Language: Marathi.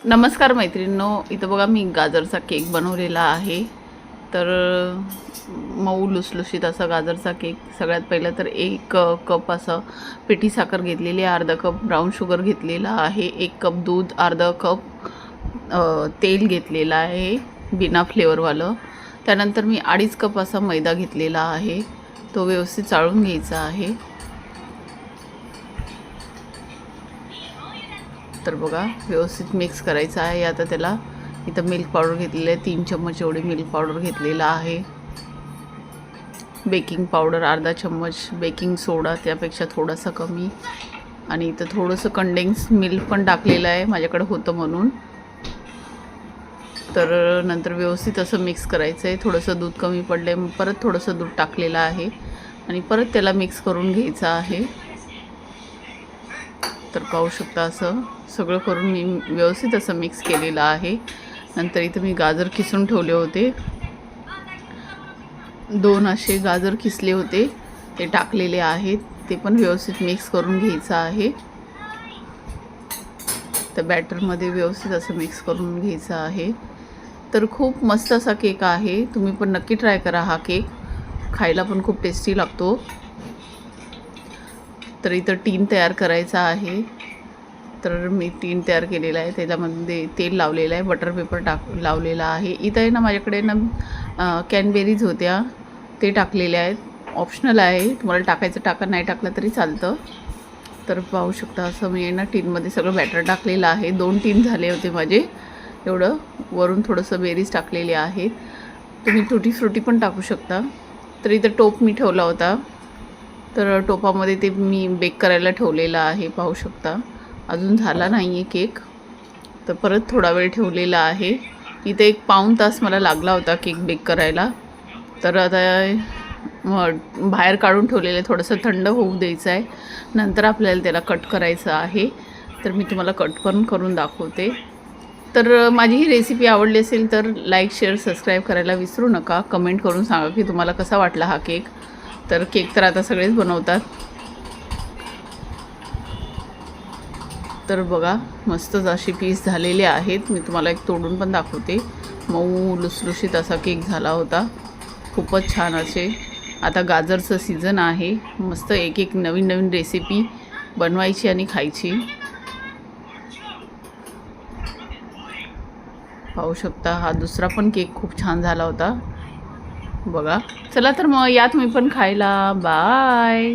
नमस्कार मैत्रिणींनो, इथं बघा मी गाजरचा केक बनवलेला आहे। तर मऊ लुसलुशीत असा गाजरचा केक। सगळ्यात पहिलं तर 1 कप असं पिठी साखर घेतलेली आहे, अर्धा कप ब्राऊन शुगर घेतलेला आहे, 1 कप दूध, अर्धा कप तेल घेतलेलं आहे बिना फ्लेवरवालं। त्यानंतर मी 2.5 कप असा मैदा घेतलेला आहे, तो व्यवस्थित चाळून घ्यायचा आहे। तर बघा व्यवस्थित मिक्स करायचं आहे। आता त्याला इथं मिल्क पावडर घेतलेलं आहे, 3 चम्मच एवढी मिल्क पावडर घेतलेला आहे, बेकिंग पावडर अर्धा चम्मच, बेकिंग सोडा त्यापेक्षा थोडासा कमी, आणि इथं थोडंसं कंडेन्स मिल्क पण टाकलेलं आहे माझ्याकडे होतं म्हणून। तर नंतर व्यवस्थित असं मिक्स करायचं आहे। थोडंसं दूध कमी पडले, परत थोडंसं दूध टाकलेलं आहे आणि परत त्याला मिक्स करून घ्यायचं आहे। तर पाहू शकता असं सगळं करून मी व्यवस्थित असं मिक्स केलेलं आहे। नंतर इथं मी गाजर किसून ठेवले होते, 2 असे गाजर किसले होते ते टाकलेले आहेत, ते पण व्यवस्थित मिक्स करून घ्यायचं आहे। तर बॅटरमध्ये व्यवस्थित असं मिक्स करून घ्यायचं आहे। तर खूप मस्त असा केक आहे, तुम्ही पण नक्की ट्राय करा हा केक, खायला पण खूप टेस्टी लागतो। तर इथं टीन तयार करायचा आहे। तर मी टीन तयार केलेला आहे, त्याच्यामध्ये तेल लावलेलं आहे, बटर पेपर लावलेला आहे। इथं आहे ना माझ्याकडे ना कॅनबेरीज होत्या, ते टाकलेले आहेत, ऑप्शनल आहे, तुम्हाला टाकायचं टाका, नाही टाकलं तरी चालतं। तर पाहू शकता असं मी आहे ना टीनमध्ये सगळं बॅटर टाकलेलं आहे। 2 टीन झाले होते माझे, एवढं वरून थोडंसं बेरीज टाकलेले आहेत, तुम्ही तुटी फ्रुटी पण टाकू शकता। तर इथं टोप मी ठेवला होता, तर टोपामध्ये ते मी बेक करायला ठेवलेलं आहे, पाहू शकता अजून झाला नाही आहे केक, तर परत थोडा वेळ ठेवलेला आहे। इथे 1 पाऊण तास मला लागला होता केक बेक करायला। तर आता बाहेर काढून ठेवलेलं आहे, थोडंसं थंड होऊ द्यायचं आहे, नंतर आपल्याला त्याला कट करायचं आहे। तर मी तुम्हाला कट पण करून दाखवते। तर माझी ही रेसिपी आवडली असेल तर लाईक, शेअर, सबस्क्राईब करायला विसरू नका। कमेंट करून सांगा की तुम्हाला कसा वाटला हा केक। तर केक तर आता सगळेच बनवतात। तर बघा मस्तच अशी पीस झालेले आहेत, मी तुम्हाला एक तोडून पण दाखवते। मऊ लुसलुशीत असा केक झाला होता, खूपच छान असे। आता गाजरचं सीझन आहे, मस्त एक नवीन नवीन रेसिपी बनवायची आणि खायची। पाहू शकता हा दुसरा पण केक खूप छान झाला होता बघा। चला तर मग या तुम्ही पण खायला, बाय।